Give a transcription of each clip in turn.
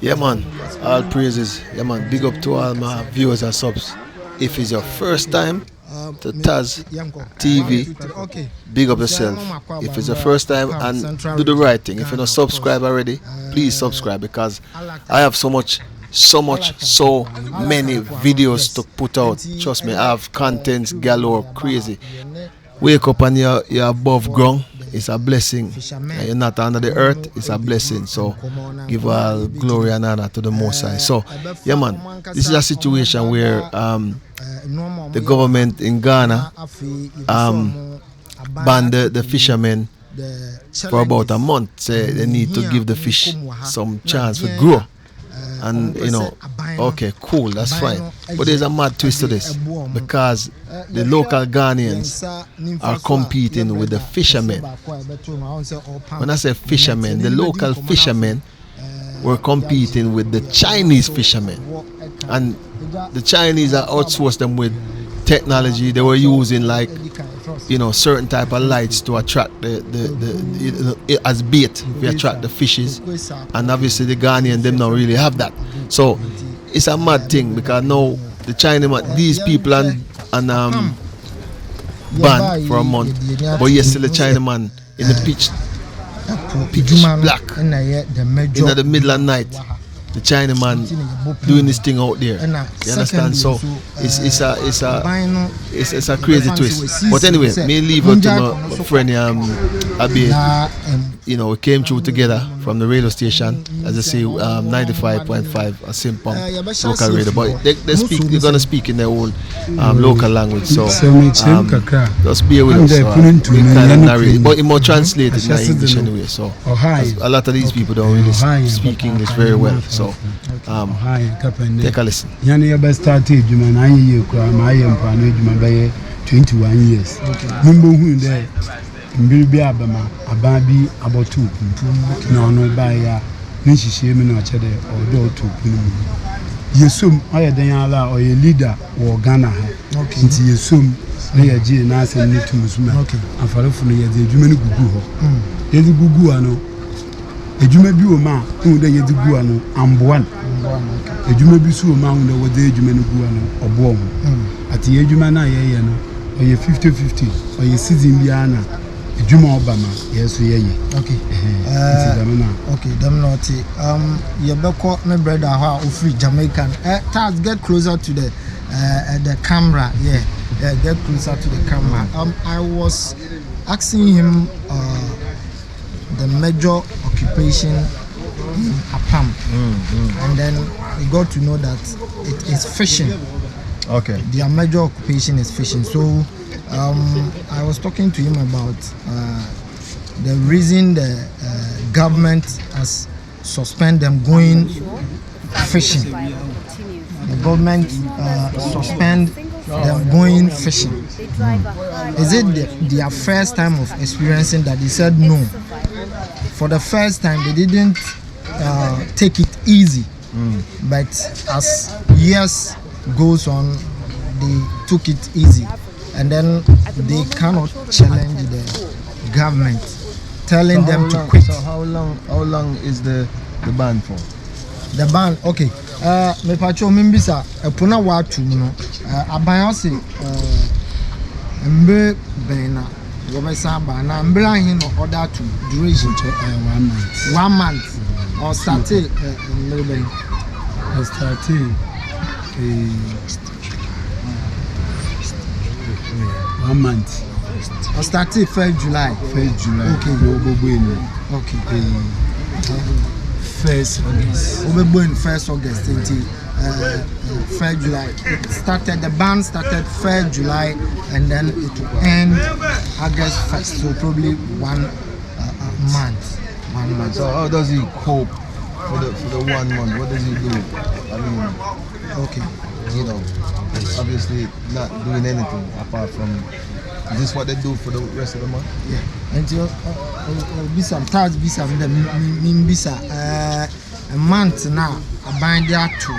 Yeah, man. All praises. Yeah, man. Big up to all my viewers and subs. If it's your first time to Taz TV, big up yourself. If it's your first time, and do the right thing. If you're not subscribed already, please subscribe because I have so many videos to put out. Trust me, I have contents galore, crazy. Wake up and you're above ground. It's a blessing. And you're not under the earth. It's a blessing. So give all glory and honor to the Most High. So yeah, man, this is a situation where the government in Ghana banned the fishermen for about a month. Say they need to give the fish some chance to grow. And okay, cool, that's fine. But there's a mad twist to this because the local Ghanaians are competing with the fishermen. When I say fishermen, the local fishermen were competing with the Chinese fishermen. And the Chinese are outsourced them with technology. They were using like certain type of lights to attract the as bait to attract the fishes, and obviously the Ghanaian them don't really have that. So it's a mad thing because now the Chinaman, these people and banned for a month, but yet still the Chinaman in the pitch black in the middle of the night. The Chinaman doing this thing out there. You understand? So it's a crazy twist. But anyway, me leave it to my friend Abi. We came through together from the radio station, as I say, 95.5 a Simpong local radio. But they're gonna speak in their own local language. So just bear with us. So, we kind of narrate, but it more translated in English anyway. So a lot of these people don't really speak English very well. So take a listen. Yani ya started juma na yi kwa ma yi mpano juma baye 21 years. Mimbo hu nde mbiri abama ababi abotu na ono baya ni hihie mi na chede odo to kunu. Yesum oye dan ala oye leader wo Ghana ha. Nti yesum na ye ji na asem ni tumusuma. Afarefo no ye de juma ni gugu ho. Ye de gugu ano ejuma bi o ma hu de ye de gugu ano amboan. Ejuma bi so ma hu de wo de ejuma ni gugu ano obo ho. Ati ejuma na ye no oye 50-50 oye season bi ana ejuma obama yeso ye. Okay. Okay, them naughty. You beko my brother how free Jamaican. Taz, get closer to the camera. Yeah, get closer to the camera. I was asking him the major occupation in Apam, and then we got to know that it is fishing. Okay. Their major occupation is fishing. So I was talking to him about the reason the government has suspended them going fishing. The government suspend them going fishing. Is it their first time of experiencing that? They said no. For the first time, they didn't take it easy. But as years goes on, they took it easy. And then they cannot challenge the government, telling them to quit. So how long is the ban for? The ban, okay. Me pacho mimbisa epuna watu no abayase mbe bena wobesa ba na mbra hin no order to duration 1 month or started maybe started 1 month. I started 1st July. 1st July. Okay. 1st August. We're 1st August until 1st July. The ban started 1st July and then it will end August 1st. So probably 1 month. 1 month. So how does he cope for the 1 month? What does he do? I mean, okay. Obviously not doing anything apart from. Is this what they do for the rest of the month? Yeah. Until bisa Taz bisa min bisa a month now I bind there to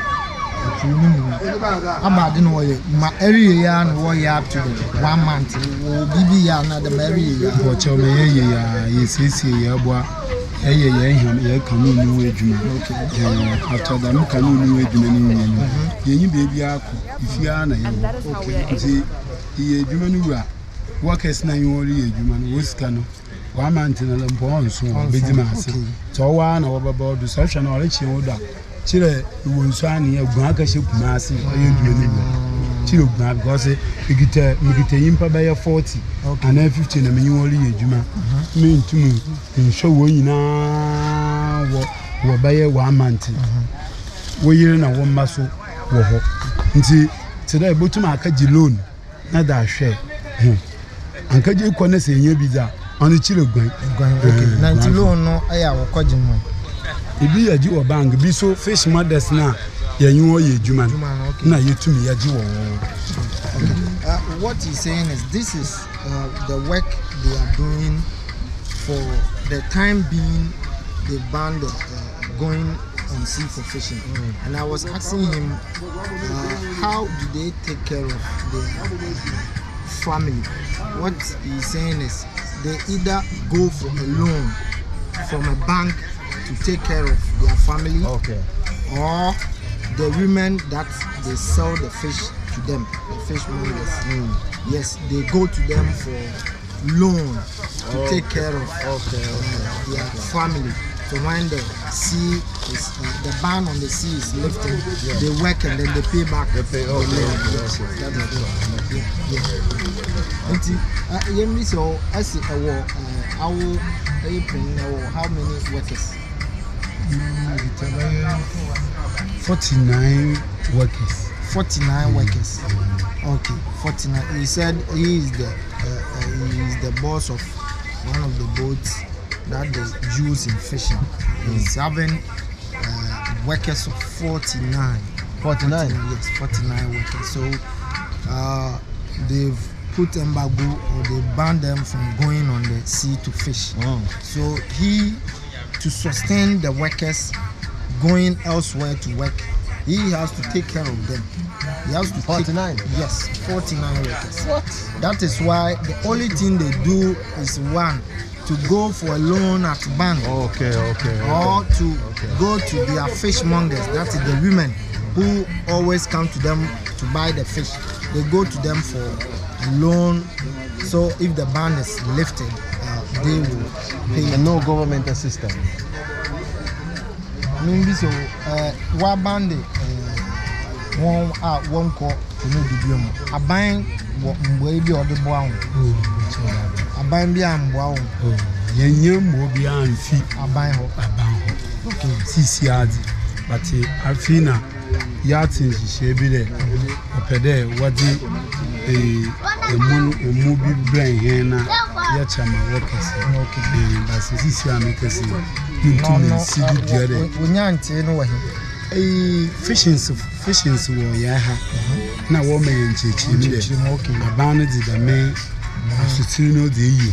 about the no my area and what you have to 1 month bibi ya na the area watch me ya yes ya boa canoe new age. After the canoe new age, you baby if you are okay. The human workers na yori human was canoe. One man in a lamp so busy. So one or about the social knowledge order. Chile was signing a Granka massive. Chile because you get a impa by a 40 and then 15 a minimally a juma. Mean to me, and show when now what by a 1 month. We in a 1 muscle. Today, but to my kaji loan, not that share. And kaji corner say, you be that on the Chile going. Okay, 90 loan, no, I have a coding one. If you are Jew bank, be so fish mothers now. You are Juman. Now you to me, what he's saying is this is the work they are doing for the time being. They banned going on sea for fishing, and I was asking him how do they take care of their family. What he's saying is they either go for a loan from a bank to take care of their family, or the women that they sell the fish to them, the fishmongers. Yes, they go to them for loan to take care of their family. So when the sea is the ban on the sea is lifted, they work and then they pay back. They pay loan. So I see how many workers? 49 workers. 49 workers. Okay, 49. He said he is the boss of one of the boats that they use in fishing. He's having workers of 49. 49? Yes, 49 workers. So they've put embargo or they banned them from going on the sea to fish. So to sustain the workers going elsewhere to work, he has to take care of them. He has to 49? Yes, 49 workers. What? That is why the only thing they do is one, to go for a loan at bank. Or to go to their fishmongers. That is the women who always come to them to buy the fish. They go to them for a loan. So if the ban is lifted, they will pay. And no government assistance. Maybe so. What band? One call to know the biom. A buying what baby or the brown. A buying be am wow. Yen will be on feet. A buying ho. Okay, CCRD. But Alfina, Yatin, she be there. Opede, what the movie brain here now. Yachama workers. Okay, but CCR make us see the other. We can't know Fishings were yaha. Now, woman in Chich, Abana did the main. Still know the EU.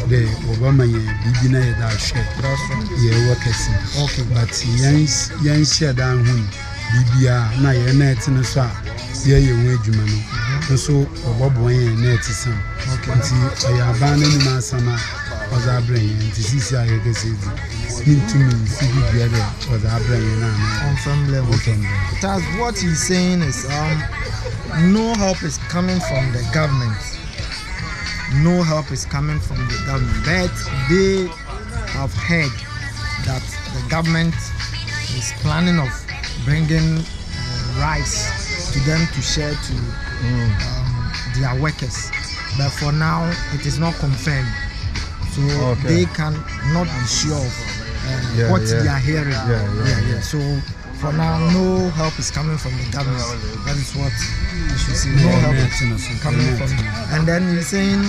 The Obama Bibina that share. Yeah, workers. Okay, but young share down when Bibia, now your net in the swap. Yeah, you wage man. So, Bob Wayne net is some. Okay, I abandoned my summer was our brain, and this is how you can see it. To me, see together was our brain on some level. That's what he's saying is no help is coming from the government. No help is coming from the government, but they have heard that the government is planning of bringing rice to them to share to their workers. But for now, it is not confirmed, so they can not be sure of what they are hearing. So for now, no help is coming from the government. That is what you should see. No help is coming from. And then he's saying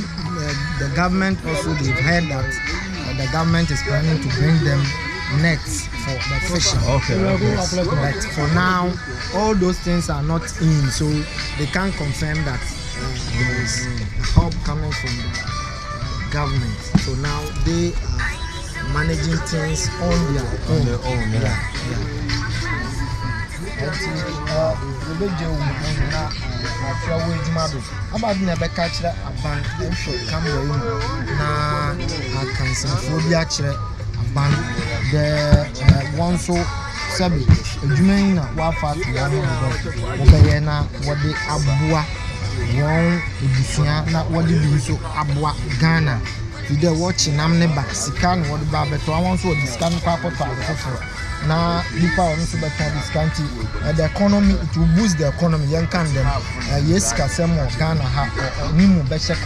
the government also, they've heard that the government is planning to bring them nets for the fishing. But for now, all those things are not in, so they can't confirm that there is help coming from the government. So now they are managing things on their own. About never catch that a bank, they should come in. Nah, I can see phobia. aban the one so sabi adwuma na wa fa to one wo be na wo de aboa won ebusua na wo de bi so aboa Ghana the watching nam ne ba sika no wo de ba beto awon so di sika no papoto afoforo na nipa on so beto di skanti the economy, it will boost the economy yan kan dem yes ka sem o Ghana ha ni mu be check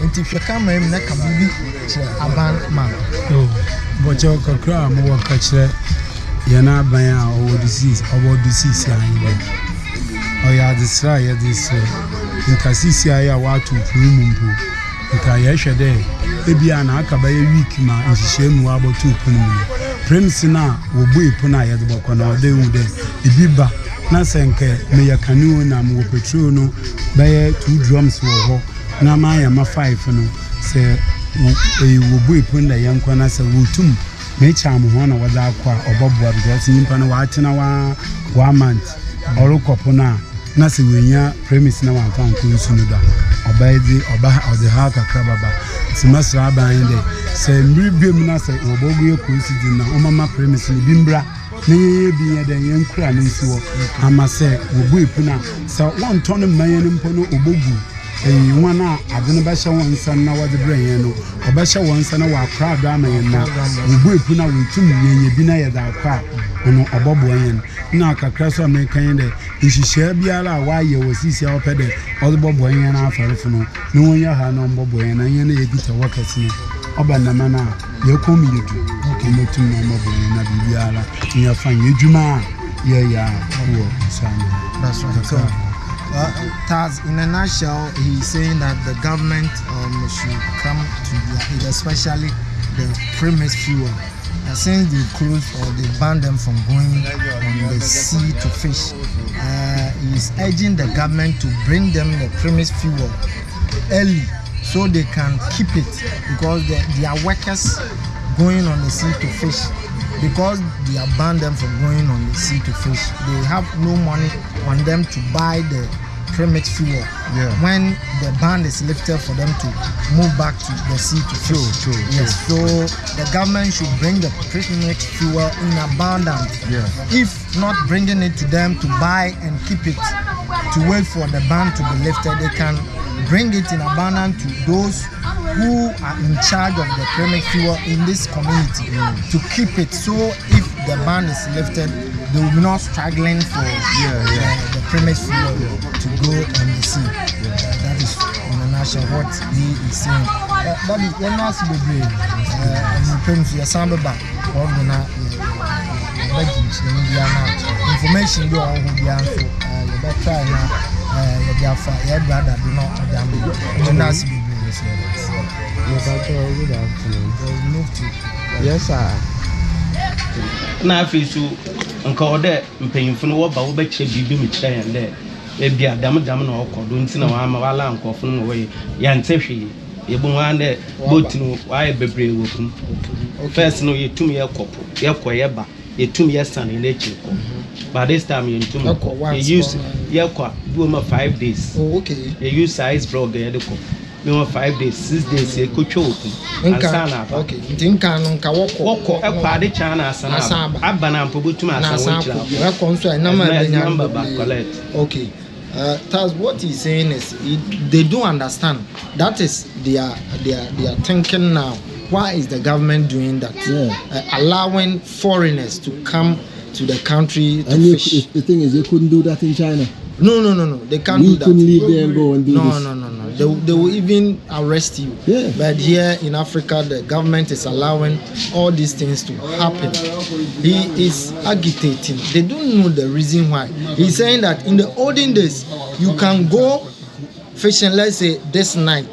nti hwe ka ma em na ka bibi che aban man bo che o kakra mo wa ka che yana ban a o disease an be o ya disra ya dis ntasisi ya wa tu puru mumpu nka ya hwe de ebia na aka ba ye week ma nhihye mu abotu punu mu premise na wo bu ipuna ya de boko na ode hu de ibiba na senke me ya kanu na mo petrol no ba ye 2 drums wo ho na ma ya ma 5 no se wo bu ipuna ya nkwa na se wo tum me cha mo ho na wo da akwa obobua because nimpa na wa atena wa month orokopo na se wenya premise na wa fa nko nsu no da oba ode ha kakra baba simasra ban de se mbibem na se obogu ekonsi na omama premise ni bimbra na ye bi ye den yen kura na nsi wo ama se obu epuna se won ton man ni mpo no obogu wana adene ba hye won san na wode bre yen no oba hye won san na wa kra do ama yen na obu epuna wo tum yenye bi na ye da kwa ono obobo yen na kakra so American de nhihye biara wa ye wo sisi a opede obobo yen na afarefo no ne won ya ha na obobo yen na yen na ye gita wakati no oba na mana ye komi yetu okay metum na obobo yen na bibiara nya fan yedwuma ye ya wo sana. That's right. So Taz, in a nutshell, he's saying that the government should come to their aid, especially the premise fuel. Since they close or they ban them from going on the sea to fish, he's urging the government to bring them the premise fuel early so they can keep it, because they are workers going on the sea to fish. Because they have banned them from going on the sea to fish, they have no money on them to buy the premise fuel. When the ban is lifted for them to move back to the sea to fish. Yes. So the government should bring the premise fuel in abundance. If not bringing it to them to buy and keep it to wait for the ban to be lifted, they can bring it in abundance to those who are in charge of the premise fuel in this community to keep it. So if the ban is lifted, they will be not struggling for the premise fuel to go on the sea. That is in a nutshell what he is saying. But the NAS will be information you all who be answered. Try now. You'd rather do not NAS will be. Good afternoon. Move to. Yes, sir. Na afisu nka ode mpanyimfo no wo ba wo ba kire bibi mi kire yan de e bia dam na okodo nti na wa ma wala nkofo no wo ya ntehwe ye bu wan de boat no wa ye bebre wo kum first no ye tum ye kopo ye koye ba ye tum ye san in echi ko by this time ye tum ye use ye kwa do ma 5 days. Oh, okay. Ye use size blog ye de ko me 5 days 6 days ye ko twa okum ansana ba. Okay, ntinka no nka woko ekwa de chana asana aba na mpobutum asan okay. Taz, what he's saying is they don't understand. That is their thinking now. Why is the government doing that? Allowing foreigners to come to the country to fish. The thing is, they couldn't do that in China. No. They can't do that. We couldn't leave there and go and do this. No. They will even arrest you. Yeah. But here in Africa, the government is allowing all these things to happen. He is agitating. They don't know the reason why. He's saying that in the olden days, you can go fishing, let's say this night,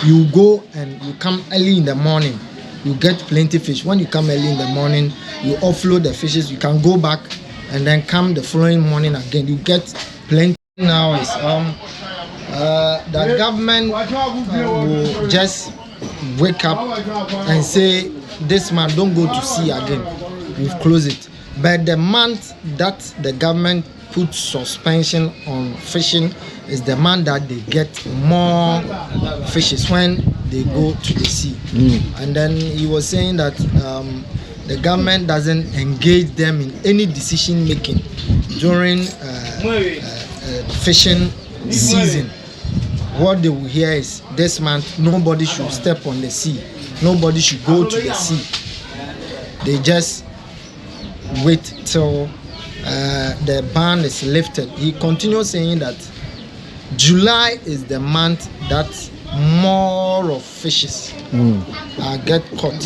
you go and you come early in the morning. You get plenty fish. When you come early in the morning, you offload the fishes. You can go back and then come the following morning again. You get plenty. Now is the government will just wake up and say, this man don't go to sea again. We've closed it. But the month that the government put suspension on fishing is the month that they get more fishes when they go to the sea. And then he was saying that the government doesn't engage them in any decision making during fishing season. What they will hear is this month nobody should step on the sea, nobody should go to the sea. They just wait till the ban is lifted. He continues saying that July is the month that more of fishes get caught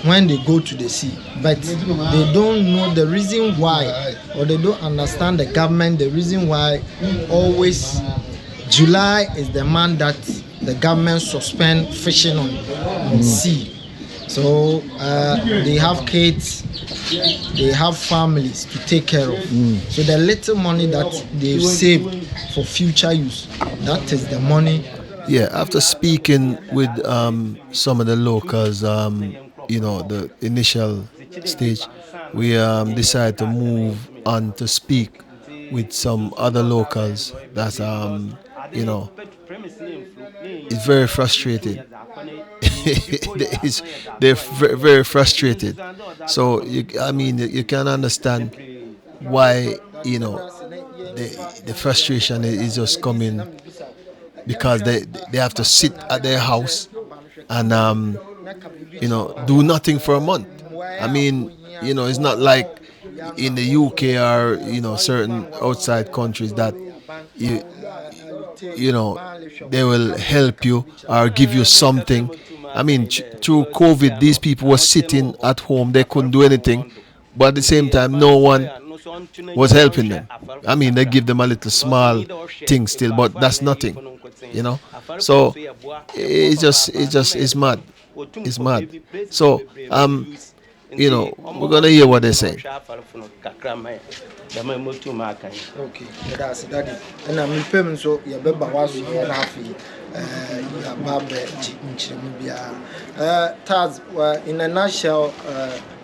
when they go to the sea, but they don't know the reason why, or they don't understand the government, the reason why always July is the month that the government suspend fishing on sea. So they have kids, they have families to take care of. So the little money that they've saved for future use, that is the money. Yeah, after speaking with some of the locals, the initial stage, we decided to move on to speak with some other locals that it's very frustrated. They're very, very frustrated. So you can understand why the frustration is just coming, because they have to sit at their house and do nothing for a month. I mean, it's not like in the UK or certain outside countries that they will help you or give you something. I mean, through COVID, these people were sitting at home, they couldn't do anything, but at the same time no one was helping them. I mean, they give them a little small thing still, but that's nothing, so it's mad. It's mad. So we're gonna hear what they say. Okay, that's daddy. And I'm paying so you better was Taz, in a nutshell,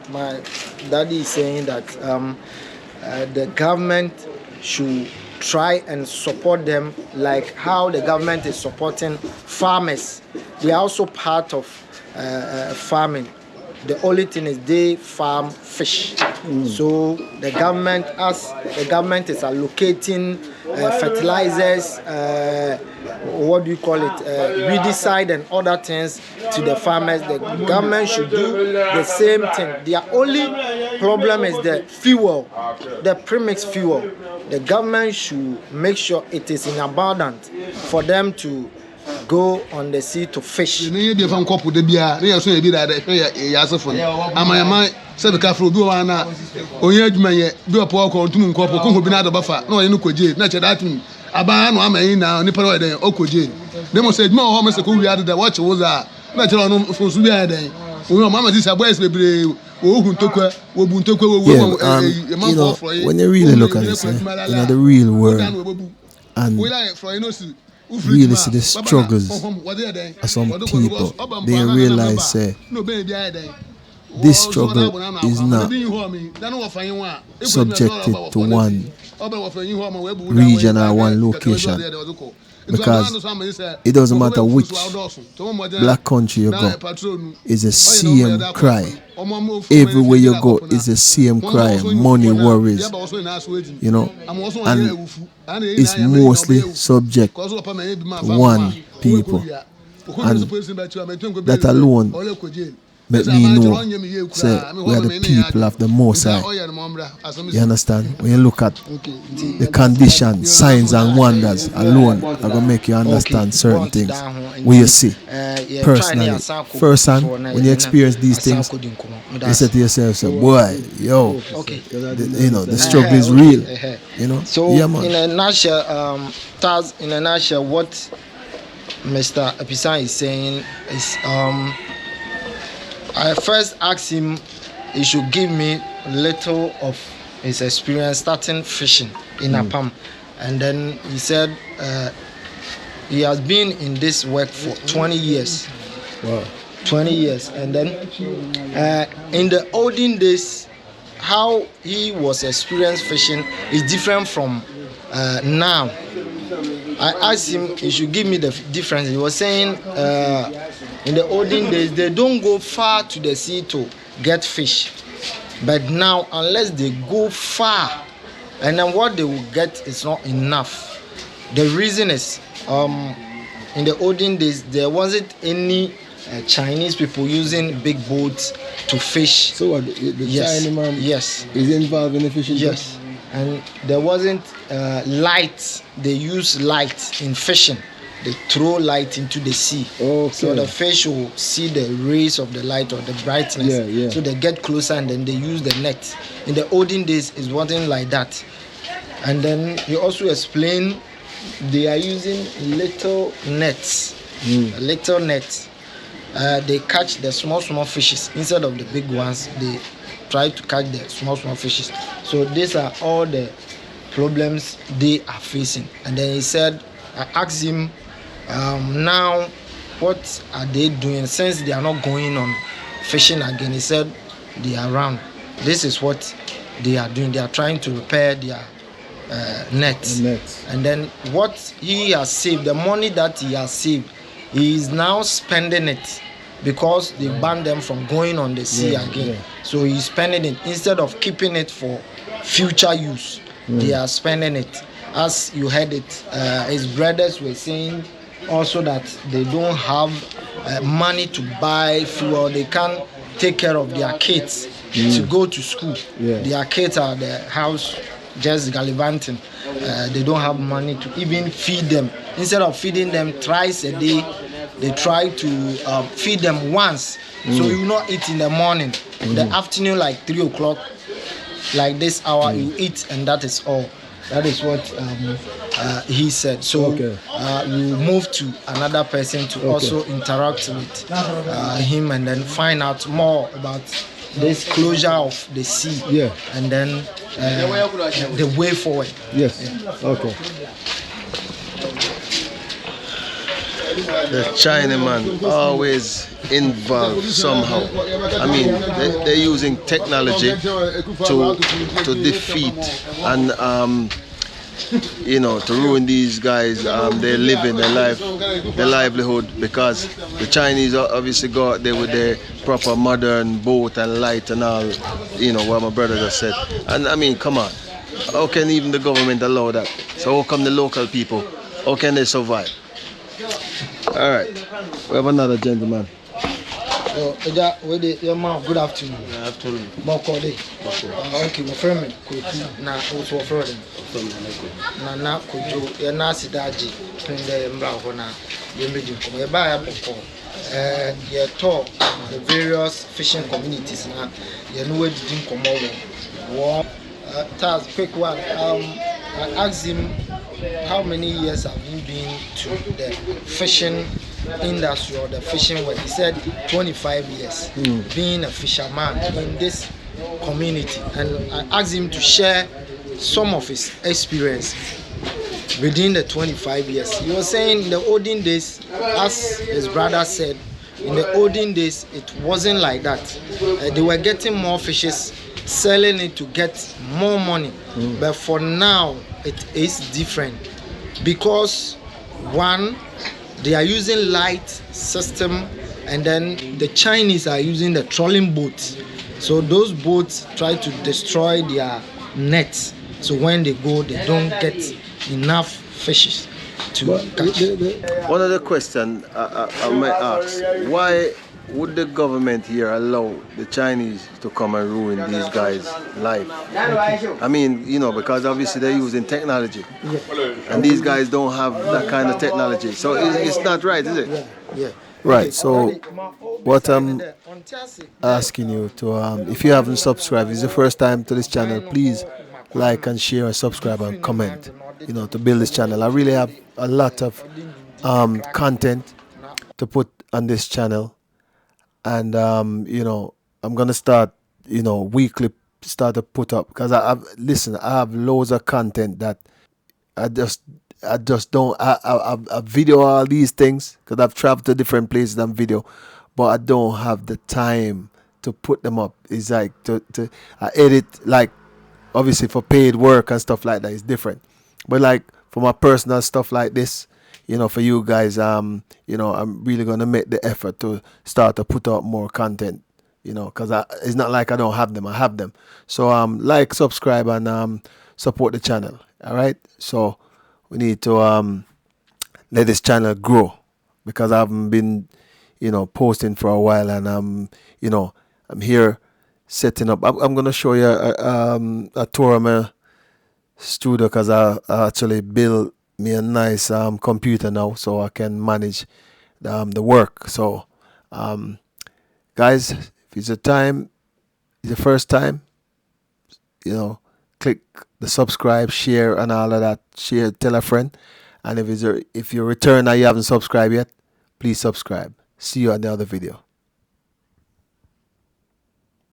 my daddy is saying that the government should try and support them like how the government is supporting farmers. They are also part of farming. The only thing is they farm fish. So the government, as the government is allocating fertilizers, what do you call it, weedicide and other things to the farmers, the government should do the same thing. Their only problem is the fuel, the premix fuel. The government should make sure it is in abundance for them to go on the sea to fish. When you really look at this, the real world, and really see the struggles of some people, they realize this struggle is not subjected to one region or one location, because it doesn't matter which black country you go, it's the same cry. Everywhere you go is the same cry, money, worries, and it's mostly subject to one people, and that alone make me know, say, we are the people of the Most High. You understand? When you look at the condition, signs and wonders alone, are going to make you understand certain things. When you see, personally, first hand, when you experience these things, you say to yourself, say, boy, yo, the struggle is real. So, yeah, man. In a nutshell, Taz, in a nutshell, what Mr. Episan is saying is, I first asked him he should give me a little of his experience starting fishing in Apam, and then he said he has been in this work for 20 years. Wow. 20 years, and then in the olden days, how he was experienced fishing is different from now I asked him he should give me the difference. He was saying in the olden days they don't go far to the sea to get fish, but now unless they go far, and then what they will get is not enough. The reason is in the olden days there wasn't any Chinese people using big boats to fish. So what, the Chinese man yes is involved in the fishing? Yes. And there wasn't light. They use light in fishing. They throw light into the sea. Okay. So the fish will see the rays of the light or the brightness. Yeah. So they get closer and then they use the net. In the olden days, it wasn't like that. And then he also explained they are using little nets. Little nets. They catch the small fishes instead of the big ones. They try to catch the small fishes. So these are all the problems they are facing. And then he said, I asked him, now what are they doing since they are not going on fishing again? He said they are around. This is what they are doing. They are trying to repair their nets. And then what he has saved, the money that he has saved, he is now spending it because they banned them from going on the sea again. So he's spending it instead of keeping it for future use. They are spending it. As you heard it, his brothers were saying also that they don't have money to buy fuel. They can't take care of their kids to go to school. Their kids are at the house just gallivanting. They don't have money to even feed them. Instead of feeding them thrice a day, they try to feed them once. So you not eat in the morning. The afternoon, like 3 o'clock, like this hour, you eat, and that is all. That is what he said. So we move to another person to also interact with him and then find out more about this closure of the sea. And then the way forward. Okay. The Chinaman always involved somehow. I mean, they're using technology to defeat and to ruin these guys. They're living their livelihood, because the Chinese obviously go out there with their proper modern boat and light and all. What my brother just said. And I mean, come on, how can even the government allow that? So how come the local people? How can they survive? All right, we have another gentleman. Good afternoon. Good afternoon. Okay, my friend, na also friend. Na kujo ya na sidaji pende mbra ho na yemedi nkomo. E ba ya boko. Ye talk the various fishing communities na ye no we didi nkomo wo. Taz, quick one. I asked him how many years have you been to the fishing industry or the fishing world. He said 25 years being a fisherman in this community. And I asked him to share some of his experience within the 25 years. He was saying in the olden days, as his brother said, in the olden days it wasn't like that. They were getting more fishes, selling it to get more money. But for now it is different, because one, they are using light system, and then the Chinese are using the trolling boats. So those boats try to destroy their nets. So when they go, they don't get enough fishes to catch. One of the questions I might ask, why would the government here allow the Chinese to come and ruin these guys' life? I mean, because obviously they're using technology, and these guys don't have that kind of technology. So it's not right, is it? Yeah. Right. So what I'm asking you to, if you haven't subscribed, it's the first time to this channel, please like and share, subscribe and comment, to build this channel. I really have a lot of content to put on this channel. And I'm gonna start, weekly start to put up, because I have loads of content that I just don't. I video all these things because I've traveled to different places and video, but I don't have the time to put them up. It's like I edit, like obviously for paid work and stuff like that is different, But like for my personal stuff like this, you know, for you guys, you know, I'm really gonna make the effort to start to put out more content. You know, because it's not like I don't have them. I have them. So like, subscribe, and support the channel. All right. So we need to let this channel grow, because I haven't been, you know, posting for a while, and you know, I'm here setting up. I'm gonna show you a tour of my studio, because I actually built me a nice computer now, so I can manage the work. So guys, if it's the first time, you know, click the subscribe, share, and all of that. Share, tell a friend. And if you return and you haven't subscribed yet, please subscribe. See you on the other video.